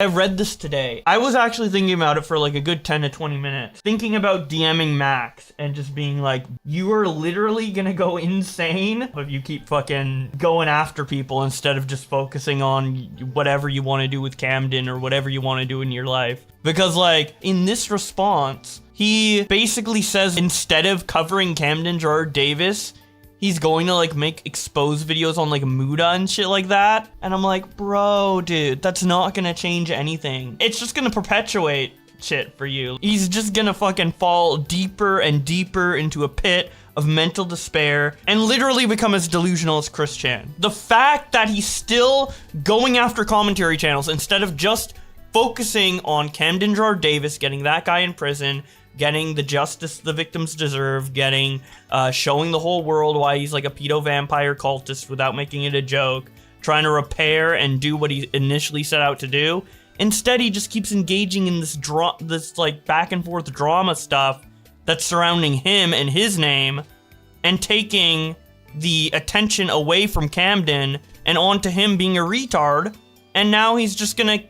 I read this today. I was actually thinking about it for like a good 10 to 20 minutes. Thinking about DMing Max and just being like, you are literally gonna go insane if you keep fucking going after people instead of just focusing on whatever you want to do with Camden or whatever you want to do in your life. Because like, in this response, he basically says instead of covering Camden Gerard Davis, he's going to like make expose videos on like Muda and shit like that. And I'm like, bro, dude, that's not gonna change anything. It's just gonna perpetuate shit for you. He's just gonna fucking fall deeper and deeper into a pit of mental despair and literally become as delusional as Chris Chan. The fact that he's still going after commentary channels instead of just focusing on Camden Gerard Davis, getting that guy in prison, getting the justice the victims deserve, showing the whole world why he's like a pedo vampire cultist without making it a joke, trying to repair and do what he initially set out to do. Instead, he just keeps engaging in this like back and forth drama stuff that's surrounding him and his name, and taking the attention away from Camden and onto him being a retard. And now he's just gonna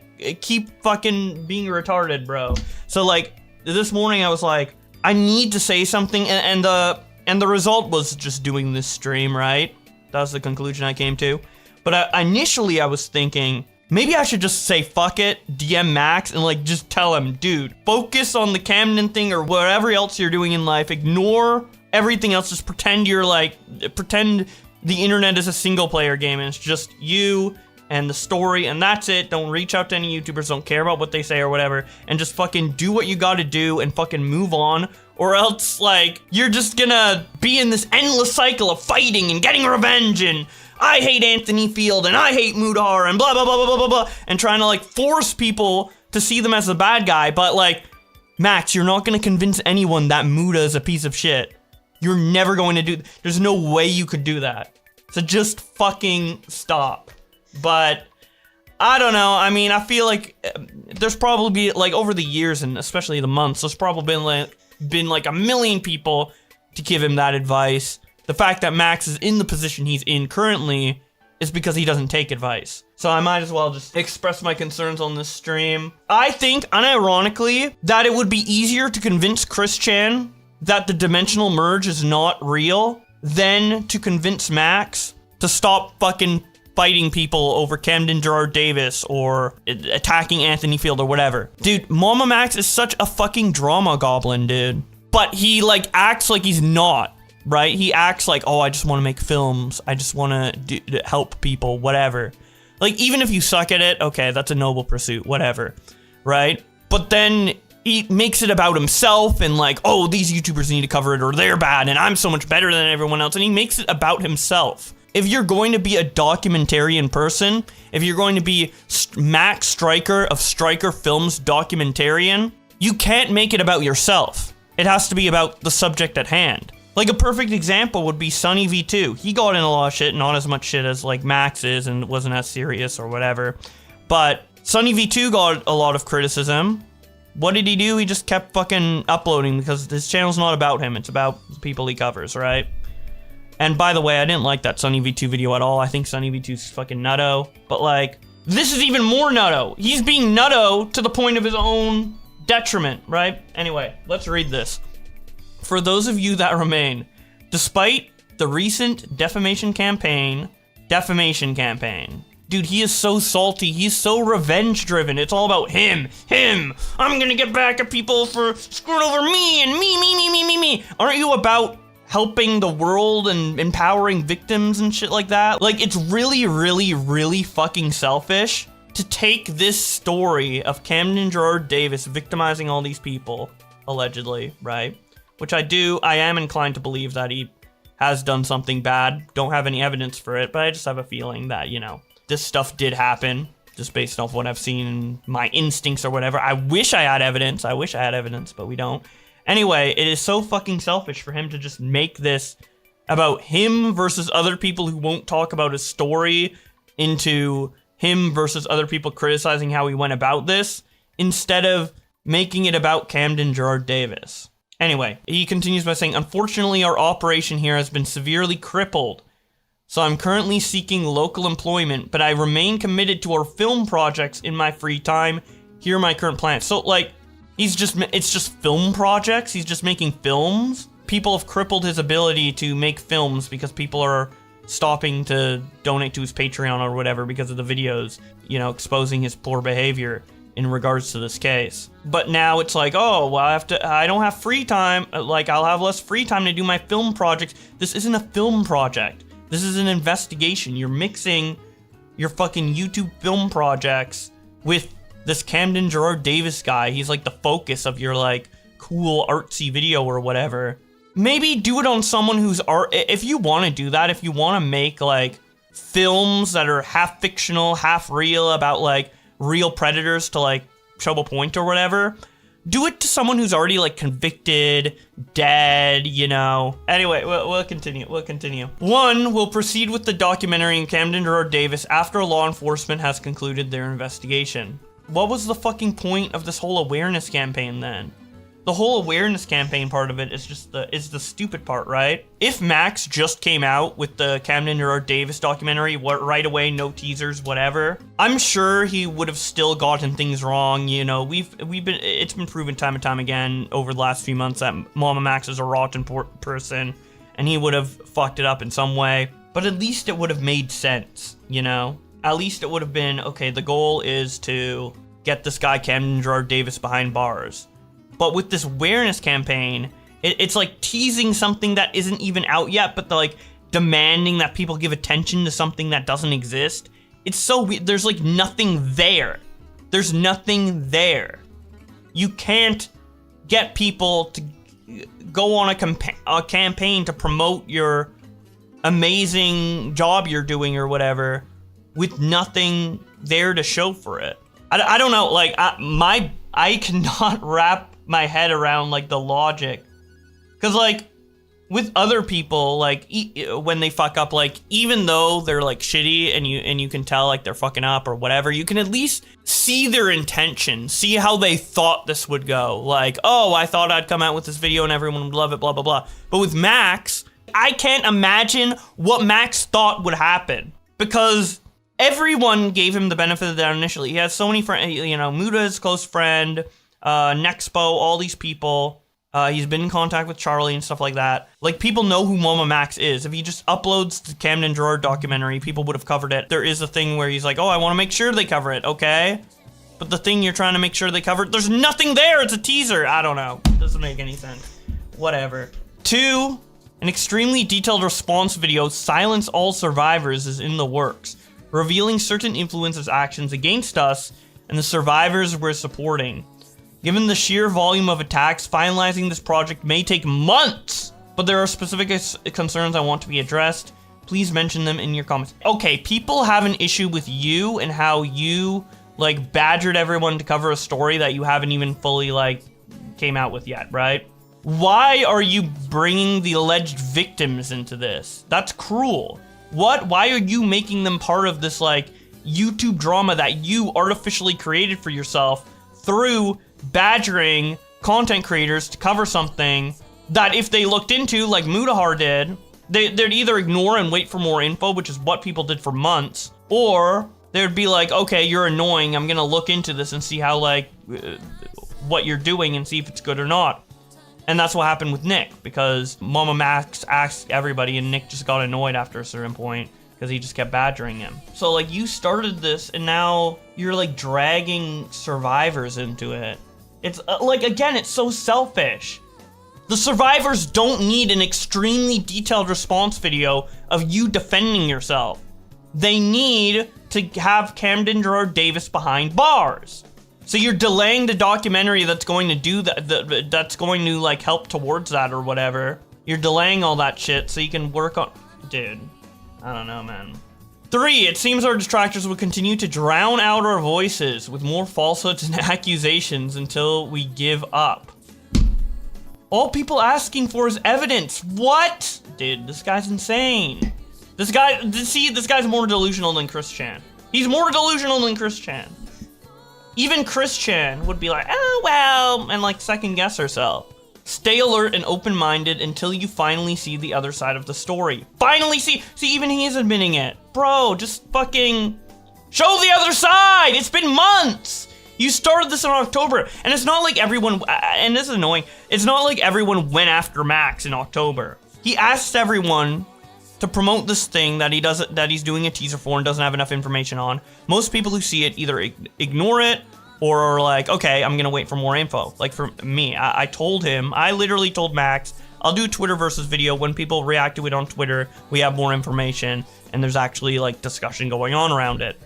keep fucking being retarded, bro. So like, this morning I was like, I need to say something, and the result was just doing this stream, right? That was the conclusion I came to. But initially I was thinking, maybe I should just say fuck it, DM Max, and like just tell him, dude, focus on the Camden thing or whatever else you're doing in life, ignore everything else, just pretend pretend the internet is a single player game and it's just you and the story, and that's it. Don't reach out to any YouTubers, don't care about what they say or whatever, and just fucking do what you gotta do and fucking move on, or else, like, you're just gonna be in this endless cycle of fighting and getting revenge, and I hate Anthony Field, and I hate Mudhar, and blah, blah, blah, blah, blah, blah, and trying to, like, force people to see them as the bad guy, but, like, Max, you're not gonna convince anyone that Muda is a piece of shit. You're never going to do, there's no way you could do that. So just fucking stop. But I don't know. I mean, I feel like there's probably like over the years and especially the months, there's probably been like a million people to give him that advice. The fact that Max is in the position he's in currently is because he doesn't take advice. So I might as well just express my concerns on this stream. I think, unironically, that it would be easier to convince Chris Chan that the dimensional merge is not real than to convince Max to stop fucking fighting people over Camden Gerard Davis or attacking Anthony Field or whatever. Dude, MamaMax is such a fucking drama goblin, dude. But he, like, acts like he's not, right? He acts like, oh, I just want to make films. I just want to help people, whatever. Like, even if you suck at it, okay, that's a noble pursuit, whatever, right? But then he makes it about himself and like, oh, these YouTubers need to cover it or they're bad and I'm so much better than everyone else. And he makes it about himself. If you're going to be a documentarian person, if you're going to be Max Striker of Striker Films documentarian, you can't make it about yourself. It has to be about the subject at hand. Like a perfect example would be Sunny V2. He got in a lot of shit, not as much shit as like Max is and wasn't as serious or whatever. But Sunny V2 got a lot of criticism. What did he do? He just kept fucking uploading because his channel's not about him. It's about the people he covers, right? And by the way, I didn't like that Sunny V2 video at all. I think Sunny V2's fucking nutto. But like, this is even more nutto. He's being nutto to the point of his own detriment, right? Anyway, let's read this. For those of you that remain, despite the recent defamation campaign, dude, he is so salty. He's so revenge driven. It's all about him. I'm gonna get back at people for screwing over me and me. Aren't you about helping the world and empowering victims and shit like that? Like, it's really fucking selfish to take this story of Camden Gerard Davis victimizing all these people, allegedly, right? Which I am inclined to believe that he has done something bad. Don't have any evidence for it, but I just have a feeling that, you know, this stuff did happen, just based off what I've seen and my instincts or whatever. I wish I had evidence, but we don't. Anyway, it is so fucking selfish for him to just make this about him versus other people who won't talk about his story into him versus other people criticizing how he went about this, instead of making it about Camden Gerard Davis. Anyway, he continues by saying, unfortunately, our operation here has been severely crippled So I'm currently seeking local employment, but I remain committed to our film projects in my free time. Here are my current plans. So like, it's just film projects. He's just making films. People have crippled his ability to make films because people are stopping to donate to his Patreon or whatever because of the videos, you know, exposing his poor behavior in regards to this case. But now it's like, oh, well, I don't have free time. Like, I'll have less free time to do my film projects. This isn't a film project. This is an investigation. You're mixing your fucking YouTube film projects with this Camden Gerard Davis guy. He's like the focus of your like cool artsy video or whatever. Maybe do it on someone who's if you want to do that, if you want to make like films that are half fictional, half real about like real predators to like show a point or whatever, do it to someone who's already like convicted, dead, you know. Anyway, we'll continue. One, we'll proceed with the documentary in Camden Gerard Davis after law enforcement has concluded their investigation. What was the fucking point of this whole awareness campaign then? The whole awareness campaign part of it is just the stupid part, right? If Max just came out with the Camden Gerard Davis documentary right away, no teasers, whatever, I'm sure he would have still gotten things wrong. You know, it's been proven time and time again over the last few months that MamaMax is a rotten person, and he would have fucked it up in some way. But at least it would have made sense, you know? At least it would have been, okay, the goal is to get this guy Camden Gerard Davis behind bars. But with this awareness campaign, it's like teasing something that isn't even out yet, but like demanding that people give attention to something that doesn't exist. It's so weird. There's like nothing there. There's nothing there. You can't get people to go on a campaign to promote your amazing job you're doing or whatever with nothing there to show for it. I don't know, like I cannot wrap my head around like the logic, because like with other people, like when they fuck up, like even though they're like shitty and you can tell like they're fucking up or whatever, you can at least see their intention, see how they thought this would go. Like, oh, I thought I'd come out with this video and everyone would love it, blah blah blah. But with Max, I can't imagine what Max thought would happen, because everyone gave him the benefit of the doubt initially. He has so many friends, you know, Muda's close friend, Nexpo, all these people. He's been in contact with Charlie and stuff like that. Like, people know who MamaMax is. If he just uploads the Camden Gerard documentary, people would have covered it. There is a thing where he's like, oh, I want to make sure they cover it, okay? But the thing you're trying to make sure they cover it, there's nothing there. It's a teaser. I don't know. Doesn't make any sense. Whatever. 2, an extremely detailed response video, Silence All Survivors, is in the works, revealing certain influencers' actions against us and the survivors we're supporting. Given the sheer volume of attacks, finalizing this project may take months, but there are specific concerns I want to be addressed. Please mention them in your comments. Okay, people have an issue with you and how you, like, badgered everyone to cover a story that you haven't even fully, like, came out with yet, right? Why are you bringing the alleged victims into this? That's cruel. Why are you making them part of this, like, YouTube drama that you artificially created for yourself through badgering content creators to cover something that if they looked into, like Mudahar did, they'd either ignore and wait for more info, which is what people did for months, or they'd be like, okay, you're annoying, I'm gonna look into this and see how, like, what you're doing and see if it's good or not. And that's what happened with Nick, because MamaMax asked everybody and Nick just got annoyed after a certain point because he just kept badgering him. So, like, you started this and now you're, like, dragging survivors into it. It's, like, again, it's so selfish. The survivors don't need an extremely detailed response video of you defending yourself. They need to have Camden Gerard Davis behind bars. So you're delaying the documentary that's going to do that, that's going to, like, help towards that or whatever. You're delaying all that shit so you can work on... Dude, I don't know, man. 3, it seems our detractors will continue to drown out our voices with more falsehoods and accusations until we give up. All people asking for is evidence. What? Dude, this guy's insane. This guy's more delusional than Chris Chan. He's more delusional than Chris Chan. Even Chris Chan would be like, oh, well, and, like, second guess herself. Stay alert and open-minded until you finally see the other side of the story. Finally see, even he's admitting it. Bro, just fucking show the other side. It's been months. You started this in October, and it's not like everyone, and this is annoying, it's not like everyone went after Max in October. He asked everyone to promote this thing that he's doing a teaser for and doesn't have enough information on. Most people who see it either ignore it or are like, okay, I'm gonna wait for more info. Like for me, I literally told Max, I'll do a Twitter versus video. When people react to it on Twitter, we have more information and there's actually like discussion going on around it.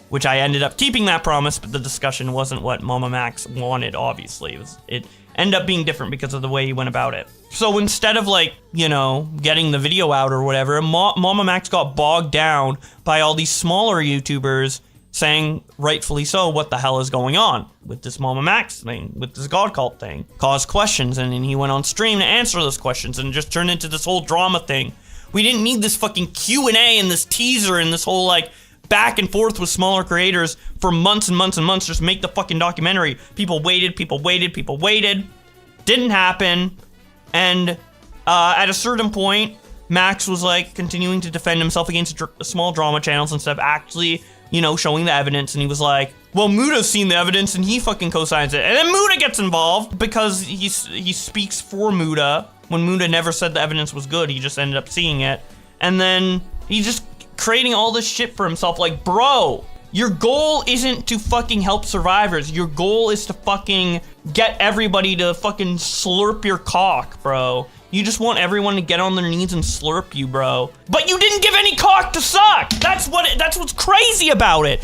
Which I ended up keeping that promise, but the discussion wasn't what MamaMax wanted, obviously. It ended up being different because of the way he went about it. So instead of like, you know, getting the video out or whatever, MamaMax got bogged down by all these smaller YouTubers saying, rightfully so, what the hell is going on with this MamaMax thing, with this God cult thing. Caused questions, and then he went on stream to answer those questions and just turned into this whole drama thing. We didn't need this fucking Q&A and this teaser and this whole like back and forth with smaller creators for months and months and months. Just make the fucking documentary. People waited. Didn't happen. And at a certain point, Max was like continuing to defend himself against small drama channels instead of actually, you know, showing the evidence. And he was like, well, Muda's seen the evidence and he fucking co-signs it. And then Muda gets involved because he speaks for Muda when Muda never said the evidence was good. He just ended up seeing it. And then he just creating all this shit for himself. Like, bro, your goal isn't to fucking help survivors. Your goal is to fucking get everybody to fucking slurp your cock, bro. You just want everyone to get on their knees and slurp you, bro. But you didn't give any cock to suck. That's what's crazy about it.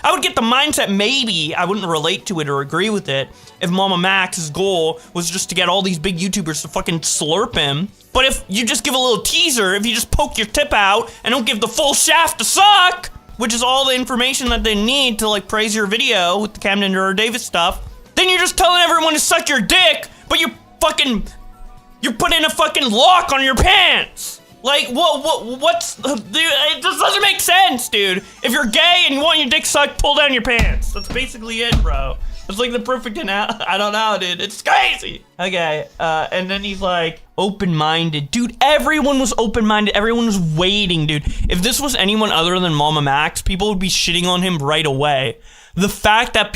I would get the mindset, maybe I wouldn't relate to it or agree with it if MamaMax's goal was just to get all these big YouTubers to fucking slurp him. But if you just give a little teaser, if you just poke your tip out and don't give the full shaft to suck, which is all the information that they need to like praise your video with the Camden or Davis stuff, then you're just telling everyone to suck your dick, but you're putting a fucking lock on your pants. Like, what's, dude, it just doesn't make sense, dude. If you're gay and you want your dick sucked, pull down your pants. That's basically it, bro. It's like the perfect analogy. I don't know, dude. It's crazy. Okay, and then he's like, open-minded. Dude, everyone was open-minded. Everyone was waiting, dude. If this was anyone other than MamaMax, people would be shitting on him right away. The fact that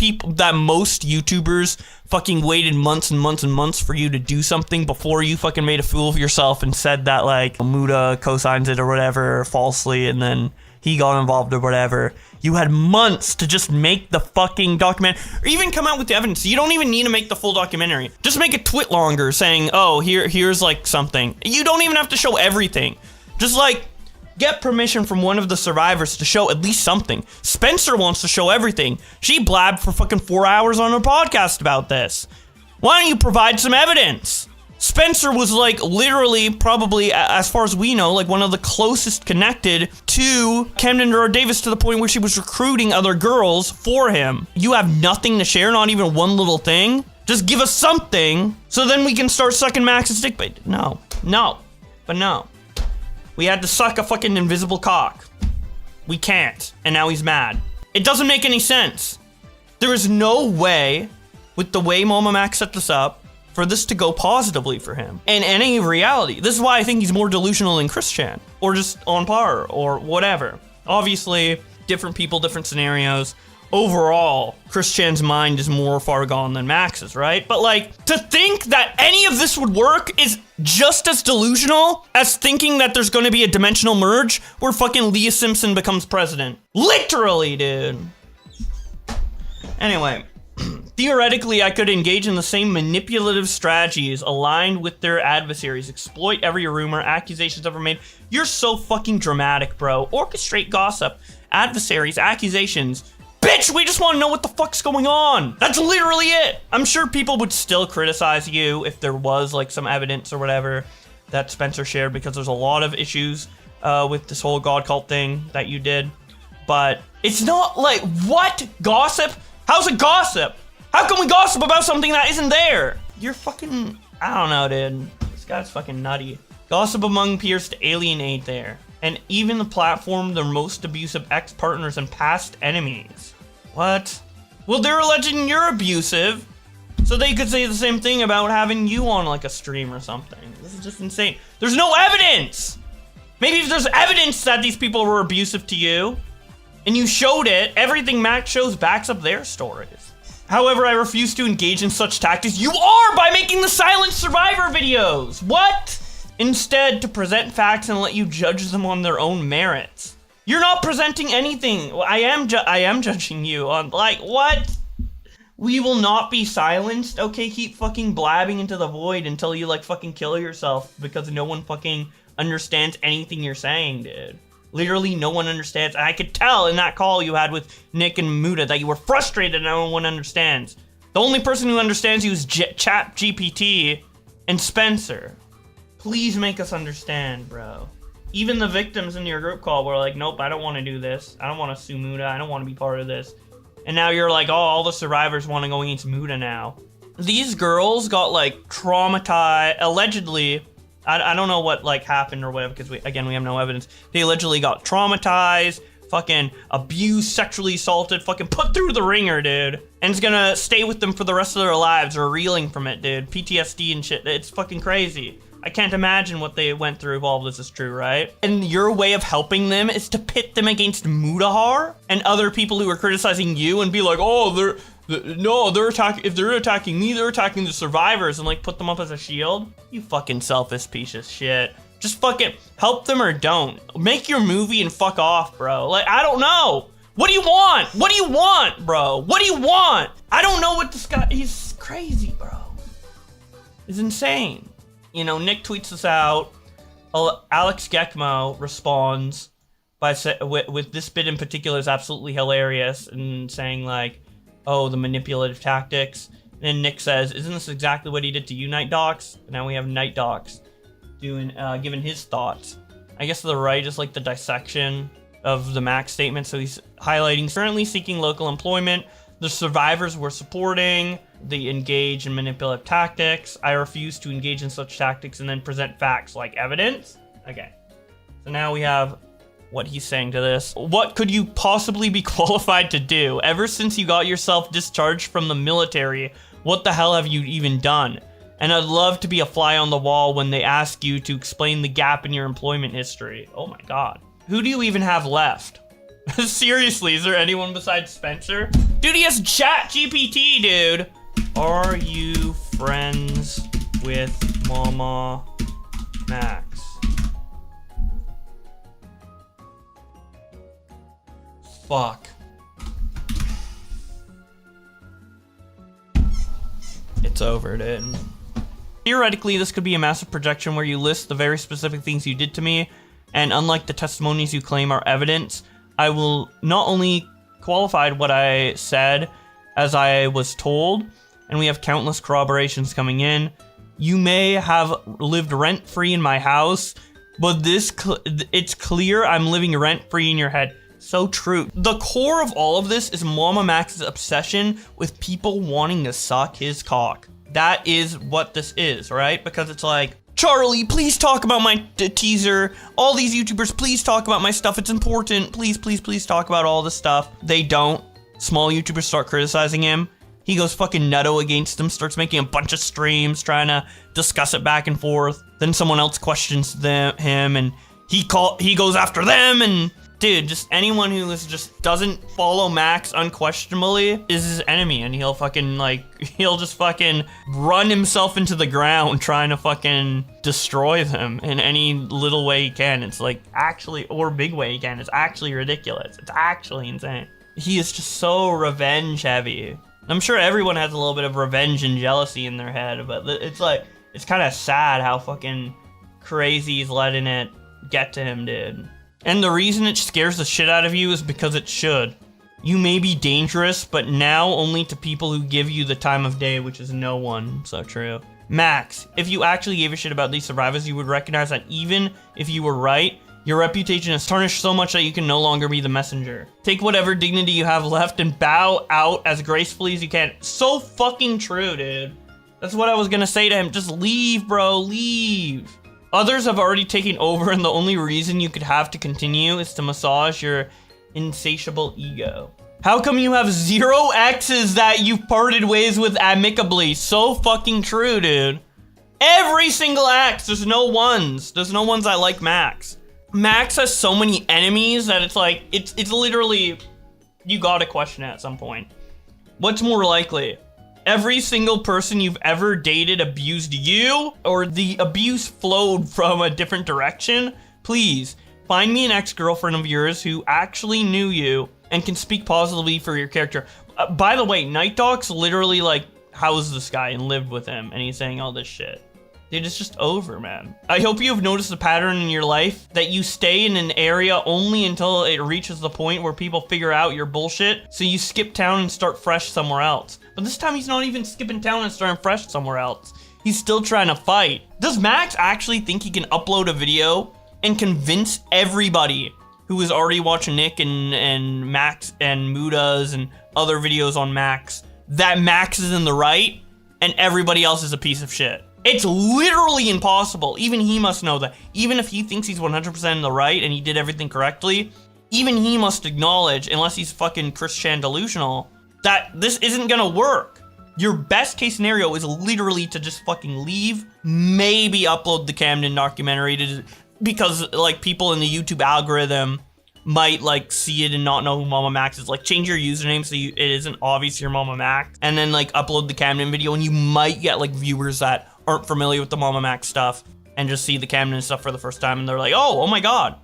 most YouTubers fucking waited months and months and months for you to do something before you fucking made a fool of yourself and said that like Muda co-signs it or whatever falsely and then he got involved or whatever. You had months to just make the fucking documentary or even come out with the evidence. You don't even need to make the full documentary. Just make a twit longer saying, oh, here's like something. You don't even have to show everything. Just like get permission from one of the survivors to show at least something. Spencer wants to show everything. She blabbed for fucking 4 hours on her podcast about this. Why don't you provide some evidence? Spencer was like literally probably, as far as we know, like one of the closest connected to Camden or Davis to the point where she was recruiting other girls for him. You have nothing to share, not even one little thing? Just give us something so then we can start sucking Max's dick. But no. We had to suck a fucking invisible cock. We can't, and now he's mad. It doesn't make any sense. There is no way, with the way MamaMax set this up, for this to go positively for him. In any reality. This is why I think he's more delusional than Christian. Or just on par, or whatever. Obviously, different people, different scenarios. Overall, Christian's mind is more far gone than Max's, right? But like, to think that any of this would work is just as delusional as thinking that there's gonna be a dimensional merge where fucking Leah Simpson becomes president. Literally, dude. Anyway, theoretically, I could engage in the same manipulative strategies aligned with their adversaries, exploit every rumor, accusations ever made. You're so fucking dramatic, bro. Orchestrate gossip, adversaries, accusations. Bitch, we just want to know what the fuck's going on. That's literally it. I'm sure people would still criticize you if there was like some evidence or whatever that Spencer shared, because there's a lot of issues with this whole God cult thing that you did. But it's not like, what? Gossip? How's it gossip? How can we gossip about something that isn't there? You're fucking, I don't know, dude. This guy's fucking nutty. Gossip among peers to alienate there. And even the platform, their most abusive ex-partners and past enemies. What? Well, they're alleging you're abusive. So they could say the same thing about having you on like a stream or something. This is just insane. There's no evidence. Maybe if there's evidence that these people were abusive to you and you showed it, everything Max shows backs up their stories. However, I refuse to engage in such tactics. You are by making the silent survivor videos. What? Instead, to present facts and let you judge them on their own merits. You're not presenting anything. I am judging you on, like, what? We will not be silenced? Okay, keep fucking blabbing into the void until you, like, fucking kill yourself because no one fucking understands anything you're saying, dude. Literally, no one understands. I could tell in that call you had with Nick and Muda that you were frustrated and no one understands. The only person who understands you is Chat GPT and Spencer. Please make us understand, bro. Even the victims in your group call were like, nope, I don't want to do this. I don't want to sue Muda. I don't want to be part of this. And now you're like, oh, all the survivors want to go against Muda now. These girls got, like, traumatized, allegedly. I don't know what, like, happened or whatever, because, we have no evidence. They allegedly got traumatized, fucking abused, sexually assaulted, fucking put through the ringer, dude. And it's gonna stay with them for the rest of their lives, or reeling from it, dude. PTSD and shit. It's fucking crazy. I can't imagine what they went through if all of this is true, right? And your way of helping them is to pit them against Mudahar and other people who are criticizing you and be like, oh, they're attacking, if they're attacking me, they're attacking the survivors, and like put them up as a shield. You fucking selfish piece of shit. Just fucking help them or don't. Make your movie and fuck off, bro. Like, I don't know. What do you want? What do you want, bro? What do you want? I don't know what this guy, he's crazy, bro. He's insane. You know, Nick tweets this out. Alex Gekmo responds by with this bit in particular is absolutely hilarious, and saying like, oh, the manipulative tactics. And Nick says, isn't this exactly what he did to you, Night Docs? Now we have Night Docs doing, giving his thoughts. I guess the right is like the dissection of the Max statement. So he's highlighting currently seeking local employment. The survivors were supporting the engage in manipulative tactics. I refuse to engage in such tactics and then present facts like evidence. Okay. So now we have what he's saying to this. What could you possibly be qualified to do? Ever since you got yourself discharged from the military, what the hell have you even done? And I'd love to be a fly on the wall when they ask you to explain the gap in your employment history. Oh my God. Who do you even have left? Seriously, is there anyone besides Spencer? Dude, he has Chat GPT, dude. Are you friends with MamaMax? Fuck. It's over, dude. Theoretically, this could be a massive projection where you list the very specific things you did to me, and unlike the testimonies you claim are evidence, I will not only qualified what I said as I was told, and we have countless corroborations coming in. You may have lived rent-free in my house, but it's clear I'm living rent-free in your head. So true. The core of all of this is MamaMax's obsession with people wanting to suck his cock. That is what this is, right? Because it's like, Charlie, please talk about my teaser. All these YouTubers, please talk about my stuff. It's important. Please, please, please talk about all this stuff. They don't. Small YouTubers start criticizing him. He goes fucking nutto against them, starts making a bunch of streams, trying to discuss it back and forth. Then someone else questions him, and he goes after them, and dude, just anyone who just doesn't follow Max unquestionably is his enemy, and he'll just fucking run himself into the ground trying to fucking destroy them in any little way he can. It's like actually, or big way he can. It's actually ridiculous. It's actually insane. He is just so revenge heavy. I'm sure everyone has a little bit of revenge and jealousy in their head, but it's like, it's kind of sad how fucking crazy he's letting it get to him, dude. And the reason it scares the shit out of you is because it should. You may be dangerous, but now only to people who give you the time of day, which is no one. So true. Max, if you actually gave a shit about these survivors, you would recognize that even if you were right, your reputation is tarnished so much that you can no longer be the messenger. Take whatever dignity you have left and bow out as gracefully as you can. So fucking true, dude. That's what I was gonna say to him. Just leave, bro, leave. Others have already taken over, and the only reason you could have to continue is to massage your insatiable ego. How come you have 0 exes that you parted ways with amicably? So fucking true, dude. Every single ex, there's no ones. There's no ones that like Max. Max has so many enemies that it's like, it's literally, you gotta question it at some point. What's more likely? Every single person you've ever dated abused you, or the abuse flowed from a different direction? Please, find me an ex-girlfriend of yours who actually knew you and can speak positively for your character. By the way, Night Dogs literally like housed this guy and lived with him, and he's saying all this shit. Dude, it's just over, man. I hope you have noticed a pattern in your life that you stay in an area only until it reaches the point where people figure out your bullshit, so you skip town and start fresh somewhere else. But this time he's not even skipping town and starting fresh somewhere else. He's still trying to fight. Does Max actually think he can upload a video and convince everybody who is already watching Nick and Max and Muda's and other videos on Max that Max is in the right and everybody else is a piece of shit? It's literally impossible. Even he must know that. Even if he thinks he's 100% in the right and he did everything correctly, even he must acknowledge, unless he's fucking Christian delusional, that this isn't gonna work. Your best case scenario is literally to just fucking leave, maybe upload the Camden documentary because like people in the YouTube algorithm might like see it and not know who MamaMax is. Like change your username so it isn't obvious you're MamaMax, and then like upload the Camden video, and you might get like viewers that aren't familiar with the MamaMax stuff and just see the Camden stuff for the first time, and they're like, oh my god,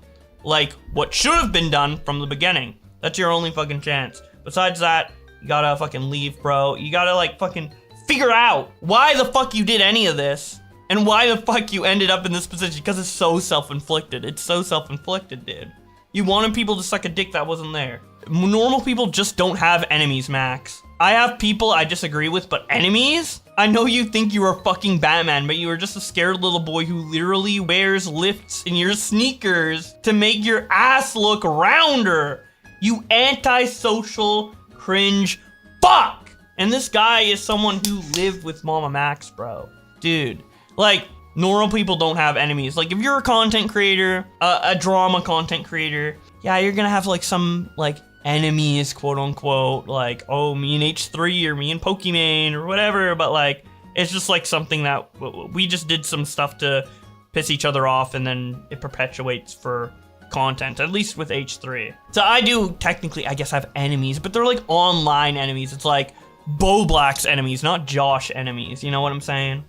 like what should have been done from the beginning. That's your only fucking chance. Besides that, you gotta fucking leave, bro. You gotta like fucking figure out why the fuck you did any of this and why the fuck you ended up in this position, because it's so self-inflicted. It's so self-inflicted, dude. You wanted people to suck a dick that wasn't there. Normal people just don't have enemies, Max. I have people I disagree with, but enemies? I know you think you are fucking Batman, but you are just a scared little boy who literally wears lifts in your sneakers to make your ass look rounder. You antisocial cringe fuck! And this guy is someone who lived with MamaMax, bro. Dude, like, normal people don't have enemies. Like, if you're a content creator, a drama content creator, yeah, you're gonna have like some like enemies, quote unquote, like, oh, me and H3 or me and Pokimane or whatever, but like, it's just like something that we just did some stuff to piss each other off, and then it perpetuates for content, at least with H3. So I do technically, I guess, have enemies, but they're like online enemies. It's like Bowblax enemies, not Josh enemies, you know what I'm saying?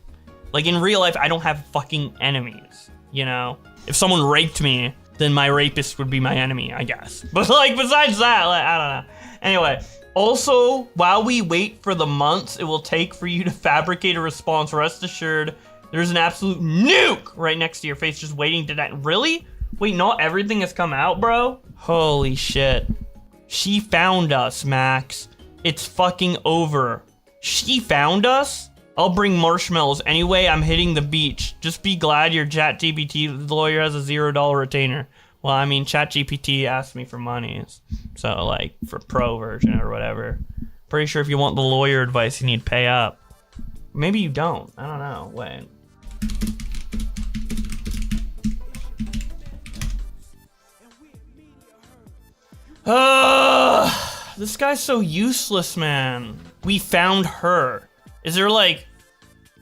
Like in real life, I don't have fucking enemies, you know? If someone raped me, then my rapist would be my enemy, I guess. But like, besides that, like, I don't know. Anyway, also, while we wait for the months it will take for you to fabricate a response, rest assured, there's an absolute nuke right next to your face just waiting to die. Really? Wait, not everything has come out, bro? Holy shit. She found us, Max. It's fucking over. She found us? I'll bring marshmallows. Anyway, I'm hitting the beach. Just be glad your ChatGPT lawyer has a $0 retainer. Well, I mean, ChatGPT asked me for money. So, like, for pro version or whatever. Pretty sure if you want the lawyer advice, you need to pay up. Maybe you don't. I don't know. Wait. This guy's so useless, man. We found her. Is there like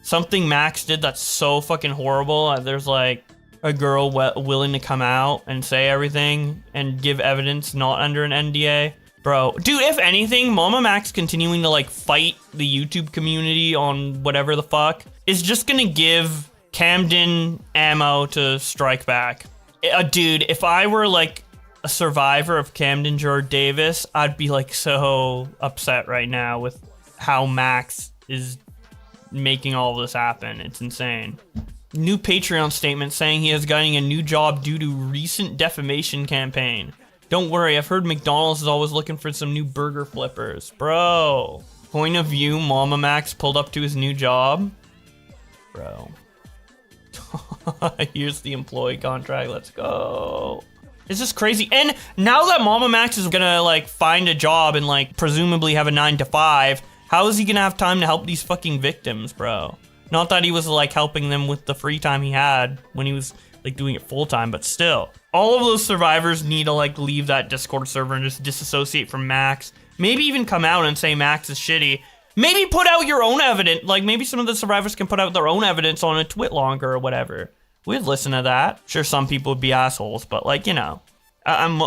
something Max did that's so fucking horrible? There's like a girl willing to come out and say everything and give evidence not under an NDA. Bro, dude, if anything, MamaMax continuing to like fight the YouTube community on whatever the fuck is just gonna give Camden ammo to strike back. Dude, if I were like a survivor of Camden George Davis, I'd be like so upset right now with how Max is making all of this happen. It's insane. New Patreon statement saying he is getting a new job due to recent defamation campaign. Don't worry, I've heard McDonald's is always looking for some new burger flippers. Bro. Point of view, MamaMax pulled up to his new job. Bro. Here's the employee contract, let's go. It's just crazy. And now that MamaMax is gonna like find a job and like presumably have a 9-to-5, how is he gonna have time to help these fucking victims, bro? Not that he was like helping them with the free time he had when he was like doing it full time, but still. All of those survivors need to like leave that Discord server and just disassociate from Max. Maybe even come out and say Max is shitty. Maybe put out your own evidence. Like, maybe some of the survivors can put out their own evidence on a twit longer or whatever. We'd listen to that. Sure, some people would be assholes, but, like, you know,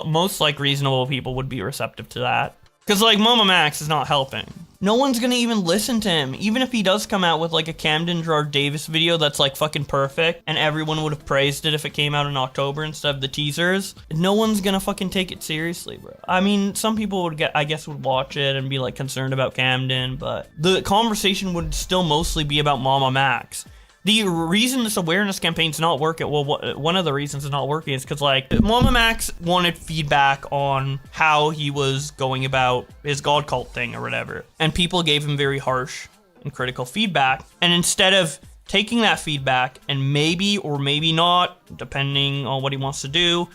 most, like, reasonable people would be receptive to that. Because, like, MamaMax is not helping. No one's gonna even listen to him. Even if he does come out with, like, a Camden Gerard Davis video that's, like, fucking perfect, and everyone would have praised it if it came out in October instead of the teasers, no one's gonna fucking take it seriously, bro. I mean, some people would I guess would watch it and be, like, concerned about Camden, but the conversation would still mostly be about MamaMax. The reason this awareness campaign's not working, well, one of the reasons it's not working is because, like, MamaMax wanted feedback on how he was going about his God cult thing or whatever. And people gave him very harsh and critical feedback. And instead of taking that feedback and maybe or maybe not, depending on what he wants to do,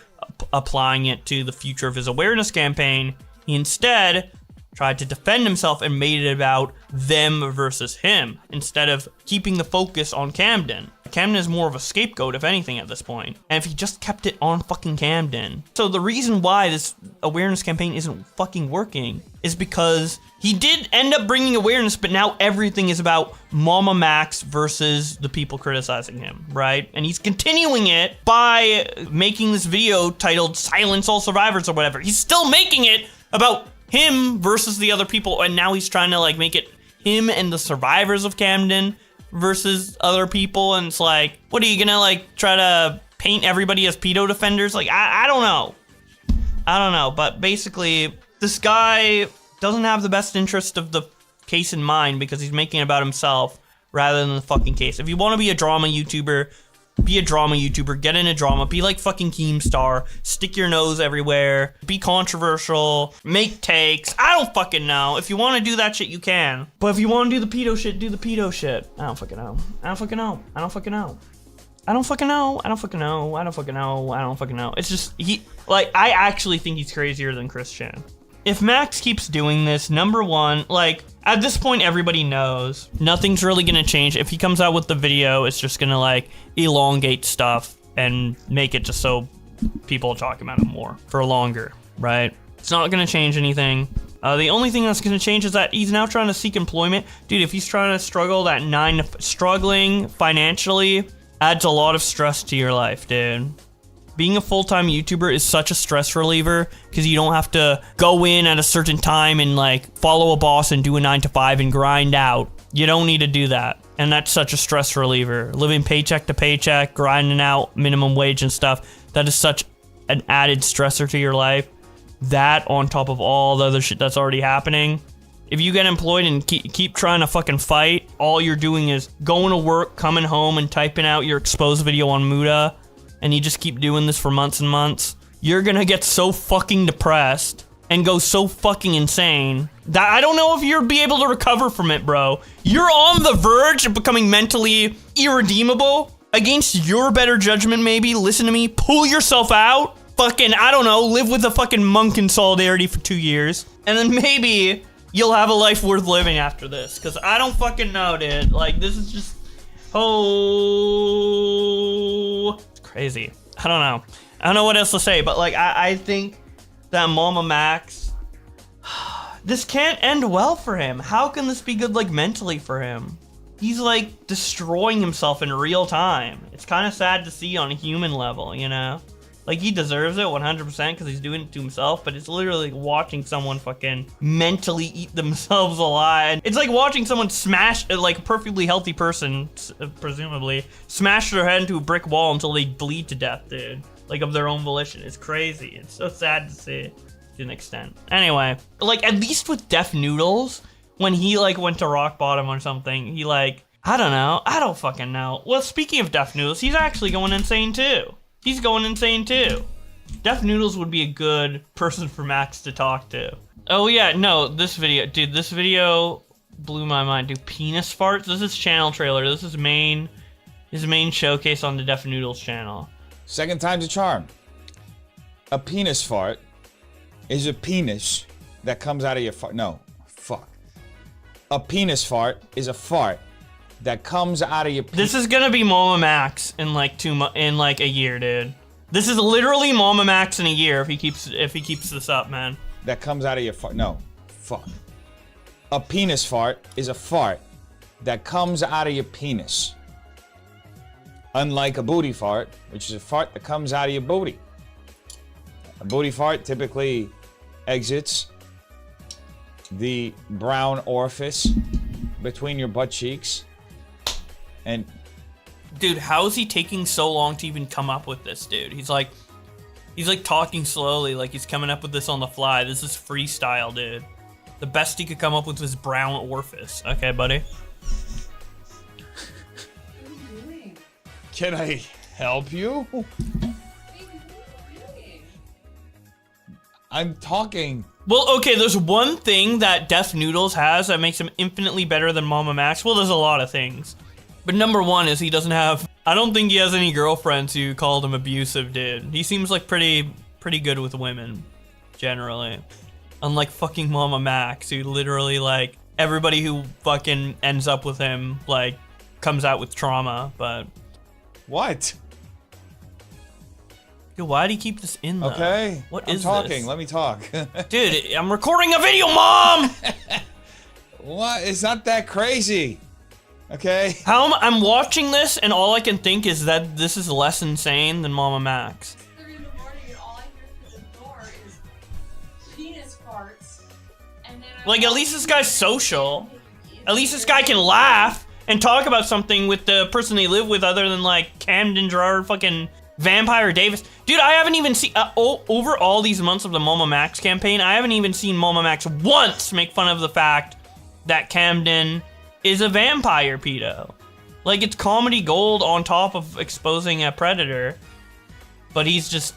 applying it to the future of his awareness campaign, he instead tried to defend himself and made it about them versus him, instead of keeping the focus on Camden. Camden is more of a scapegoat, if anything, at this point. And if he just kept it on fucking Camden. So the reason why this awareness campaign isn't fucking working is because he did end up bringing awareness, but now everything is about MamaMax versus the people criticizing him, right? And he's continuing it by making this video titled Silence All Survivors or whatever. He's still making it about him versus the other people, and now he's trying to, like, make it him and the survivors of Camden versus other people, and it's like, what are you gonna, like, try to paint everybody as pedo defenders? Like, I don't know. I don't know, but basically, this guy doesn't have the best interest of the case in mind because he's making it about himself rather than the fucking case. If you want to be a drama YouTuber, be a drama YouTuber, get into drama, be like fucking Keemstar, stick your nose everywhere, be controversial, make takes. I don't fucking know. If you want to do that shit, you can. But if you want to do the pedo shit, do the pedo shit. I don't fucking know. I don't fucking know. I don't fucking know. I don't fucking know. I don't fucking know. I don't fucking know. I don't fucking know. It's just, I actually think he's crazier than Christian. If Max keeps doing this, number one, like, at this point, everybody knows nothing's really gonna change. If he comes out with the video, it's just gonna, like, elongate stuff and make it just so people talk about it more for longer, right? It's not gonna change anything. The only thing that's gonna change is that he's now trying to seek employment. Dude, if he's trying to struggling financially adds a lot of stress to your life, dude. Being a full-time YouTuber is such a stress reliever because you don't have to go in at a certain time and, like, follow a boss and do a 9 to 5 and grind out. You don't need to do that. And that's such a stress reliever. Living paycheck to paycheck, grinding out minimum wage and stuff, that is such an added stressor to your life. That on top of all the other shit that's already happening. If you get employed and keep trying to fucking fight, all you're doing is going to work, coming home, and typing out your exposed video on Muda, and you just keep doing this for months and months, you're gonna get so fucking depressed and go so fucking insane that I don't know if you'll be able to recover from it, bro. You're on the verge of becoming mentally irredeemable. Against your better judgment, maybe, listen to me, pull yourself out, fucking, I don't know, live with a fucking monk in solidarity for 2 years, and then maybe you'll have a life worth living after this, because I don't fucking know, dude. Like, this is just, crazy. I don't know. I don't know what else to say, but, like, I think that MamaMax, this can't end well for him. How can this be good, like, mentally for him? He's, like, destroying himself in real time. It's kind of sad to see on a human level, you know? Like, he deserves it 100% because he's doing it to himself, but it's literally like watching someone fucking mentally eat themselves alive. It's like watching someone smash, like a perfectly healthy person, presumably, smash their head into a brick wall until they bleed to death, dude. Like, of their own volition. It's crazy. It's so sad to see to an extent. Anyway, like, at least with Def Noodles, when he, like, went to rock bottom or something, he, like, I don't know. I don't fucking know. Well, speaking of Def Noodles, he's actually going insane, too. He's going insane too. Def Noodles would be a good person for Max to talk to. Oh yeah, no, this video, dude, this video blew my mind. Dude, penis farts? This is channel trailer. This is his main showcase on the Def Noodles channel. Second time's a charm. A penis fart is a penis that comes out of your fart. No, fuck. A penis fart is a fart that comes out of your This is gonna be MamaMax in like a year, dude. This is literally MamaMax in a year if he keeps this up, man. That comes out of your fart. No, fuck. A penis fart is a fart that comes out of your penis. Unlike a booty fart, which is a fart that comes out of your booty. A booty fart typically exits the brown orifice between your butt cheeks. And dude, how is he taking so long to even come up with this, dude? He's like talking slowly, like he's coming up with this on the fly. This is freestyle, dude. The best he could come up with was brown orifice. Okay, buddy. Can I help you? I'm talking. Well, okay, there's one thing that Def Noodles has that makes him infinitely better than MamaMax. Well, there's a lot of things. But number one is he doesn't have... I don't think he has any girlfriends who called him abusive, dude. He seems like pretty good with women, generally. Unlike fucking MamaMax, who literally, like, everybody who fucking ends up with him, like, comes out with trauma, but... What? Dude, why do you keep this in, though? Okay. What is I'm talking. this? Let me talk. Dude, I'm recording a video, Mom! What? It's not that crazy. Okay? I'm watching this, and all I can think is that this is less insane than MamaMax. 3 in the morning, and all I hear through the door is penis farts. And then Like, at least this guy's social. At least this guy can laugh and talk about something with the person they live with other than, like, Camden Gerard fucking Vampire Davis. Dude, I haven't even seen... over all these months of the MamaMax campaign, I haven't even seen MamaMax once make fun of the fact that Camden is a vampire pedo. Like, it's comedy gold on top of exposing a predator. But he's just...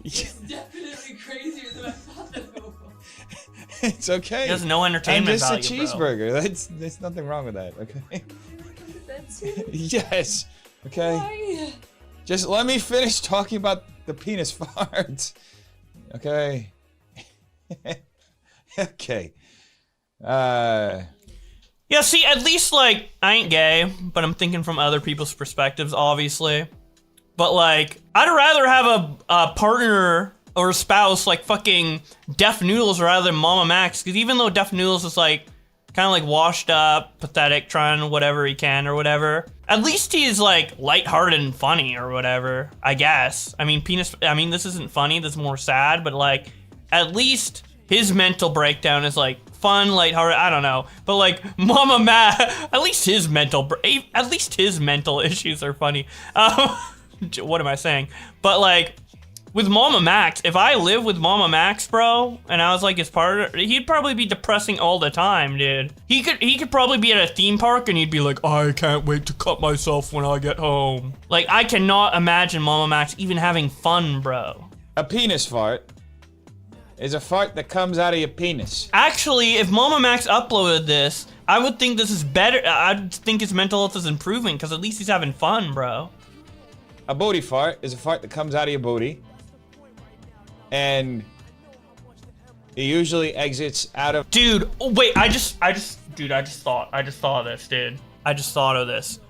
It's definitely crazier than I thought that would. It's okay. He has no I'm entertainment just a value, cheeseburger. There's nothing wrong with that, okay? That's it. Yes. Okay. Why? Just let me finish talking about the penis farts. Okay. Okay. Yeah, see, at least, like, I ain't gay, but I'm thinking from other people's perspectives, obviously. But, like, I'd rather have a partner or a spouse like fucking Def Noodles rather than MamaMax, because even though Def Noodles is, like, kind of, like, washed up, pathetic, trying whatever he can or whatever, at least he's, like, lighthearted and funny or whatever, I guess. I mean, this isn't funny, this is more sad, but, like, at least his mental breakdown is, like, fun, lighthearted, I don't know. But, like, MamaMax, at least his mental issues are funny. What am I saying? But, like, with MamaMax, if I live with MamaMax, bro, and I was, like, his partner, he'd probably be depressing all the time, dude. He could probably be at a theme park and he'd be like, I can't wait to cut myself when I get home. Like, I cannot imagine MamaMax even having fun, bro. A penis fart is a fart that comes out of your penis. Actually, if MamaMax uploaded this, I would think this is better. I'd think his mental health is improving, because at least he's having fun, bro. A booty fart is a fart that comes out of your booty. And it usually exits out of... Dude, oh, wait, I just thought of this, dude. I just thought of this.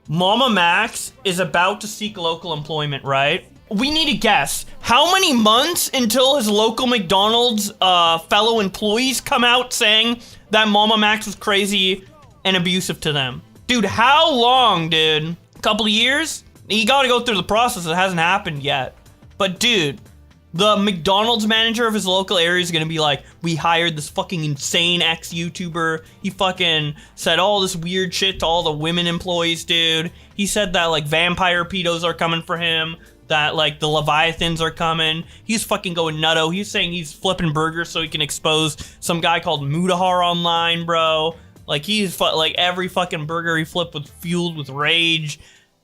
MamaMax is about to seek local employment, right? We need to guess. How many months until his local McDonald's fellow employees come out saying that MamaMax was crazy and abusive to them? Dude, how long, dude? A couple of years? You gotta go through the process. It hasn't happened yet. But, dude, the McDonald's manager of his local area is gonna be like, we hired this fucking insane ex-YouTuber. He fucking said all this weird shit to all the women employees, dude. He said that, like, vampire pedos are coming for him. That, like, the Leviathans are coming. He's fucking going nutto. He's saying he's flipping burgers so he can expose some guy called Mudahar online, bro. Like, like, every fucking burger he flipped was fueled with rage.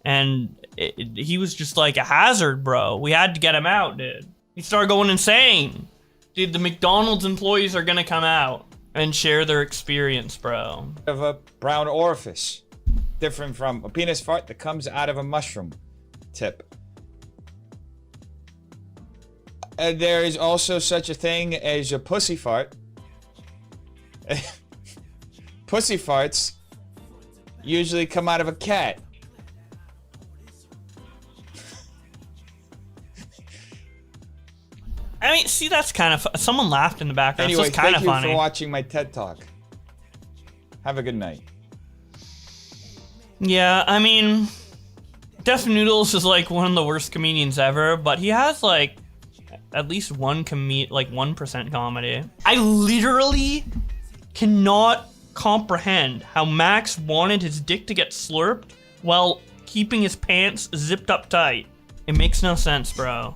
And he was just, like, a hazard, bro. We had to get him out, dude. He started going insane. Dude, the McDonald's employees are gonna come out and share their experience, bro. Of a brown orifice. Different from a penis fart that comes out of a mushroom tip. There is also such a thing as a pussy fart. Pussy farts usually come out of a cat. I mean, See, that's kind of someone laughed in the background. Anyway, so it's kind thank of you funny. for watching my TED Talk. Have a good night. Yeah, I mean, Def Noodles is like one of the worst comedians ever, but he has like at least one 1% comedy. I literally cannot comprehend how Max wanted his dick to get slurped while keeping his pants zipped up tight. It makes no sense, bro.